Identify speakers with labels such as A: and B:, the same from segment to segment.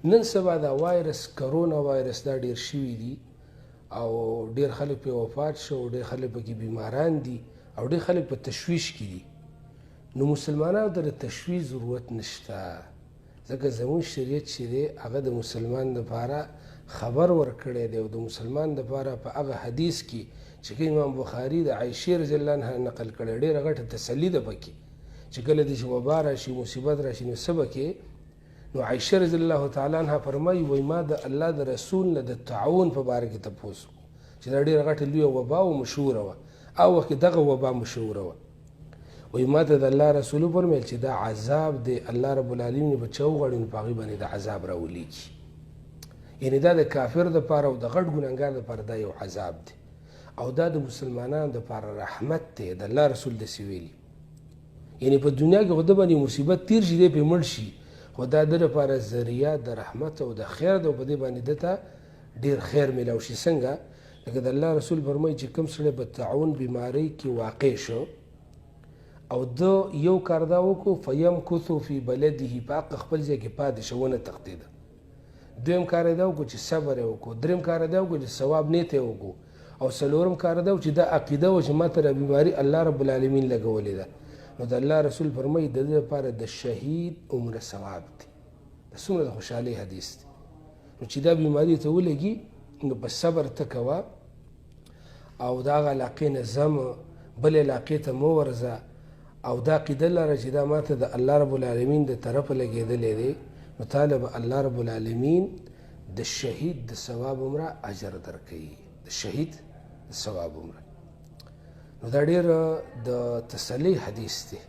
A: نن سبا دا وایرس کرونا وایرس دا ډیر شوي دي او ډیر خلک په وفات شو، ډیر خلک پکې بیماران دي او ډیر خلک په تشویش کې دي. نو مسلمانانو ته د تشویش ضرورت نشته، ځکه زموږ شریعت چې دی هغه د مسلمان لپاره خبر ورکړی دی او د مسلمان لپاره په هغه حدیث کې چې امام بخاري د عایشې رضی الله عنها نقل کړی ډېره غټه تسلي ده پکې چې کله دې وبا راشي مصیبت راشي نو څه به کې. نو عایشې رضی الله تعالی عنها فرمایي وایي ما د الله د رسول نه د تعاون په باره کې تپوس وکړو چې دا ډېره غټه لویه وبا او مشهوره وه، او وخت کې دغه وبا مشهوره وه. وایي ما ته د الله رسول وفرمیل چې دا عذاب دی الله رب العالمین به چا وغواړي نو په هغې باندې د عذاب راولیږي، یعنې دا د کافر دپاره او د غټ ګناهګار دپاره دا یو عذاب دی او دا د مسلمانانو دپاره رحمت دی. د الله رسول داسې ویلي، یعنې په دنیا کې خو ده باندې مصیبت تیر شي دی پرې مړ شي، خو دا د دپاره ذریعه د رحمت او د خیر ده او په دې باندې ده ته ډېر خیر میلاو شي. څنګه؟ لکه د الله رسول فرمایي چې کوم سړی په تعاون بیمارۍ کې واقع شو او ده یو کار دا وکړو فیمکثو فی بلده په حق خپل ځای کې پاتې شو ونه تښتېده، دویم کار یې دا وکړو چې صبر یې وکړو، دریم کار یې دا وکړو چې ثواب نیت یې وکړو، او څلورم کار دا و چې دا عقیده وه چې ما ته دا بیماري الله رب العالمین لګولې ده. نو د الله رسول فرمایي د دې لپاره د شهید عمره ثواب دی. دا څومره د خوشحالۍ حدیث دی. نو چې دا بیماري ته ولګي نو په صبر ته کوه او د هغه علاقې نه ځمه بلې علاقې ته مه ورځه او دا عقیده لره چې دا ما ته د الله رب العالمین د طرفه لګېدلی دی، نو تاله به الله رب العالمین د شهید د ثواب عمره اجر درکوي، د شهید د ثواب عمره. نو دا ډېر د تسلۍ حدیث دی،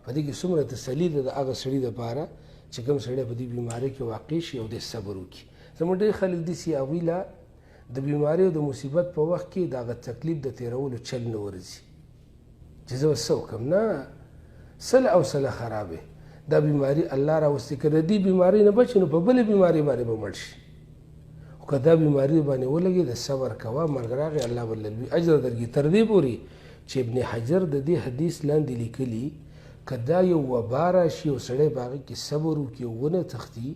A: په دې کې څومره تسلي ده د هغه سړي دپاره چې کوم سړی په دې بیمارۍ کې واقع شي او دې صبر وکړي. زموږ ډېر خلک داسې هغوی له د بیمارۍ او د مصیبت په وخت کې د هغه تکلیف د تېرولو چل نه ورځي چې زه به څه وکړم. نه، سله او سله خرابې دا بیماري الله راوستې که د دې بیمارۍ نه بچي نو په بلې بیمارۍ باندې به مړ شي. خو که دا بیماري باندې ولګي د صبر کوه، مرګ راغی الله به لوی اجر درکړي. تر دې پورې چې ابن حجر د دې حدیث لاندې لیکلي که دا یو وبا راشي او سړی په هغې کې صبر وکړي او ونه تښتي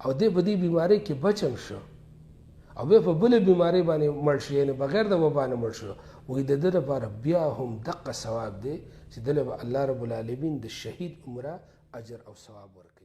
A: او دی په دې بیمارۍ کې بچم شو او بیا په بلې بیمارۍ باندې مړ شي، یعنې بغیر د وبا نه مړ شو، وایي د ده لپاره بیا هم دقه ثواب دی چې دله به الله رب العالمین د شهید عمره اجر او ثواب ورکوي.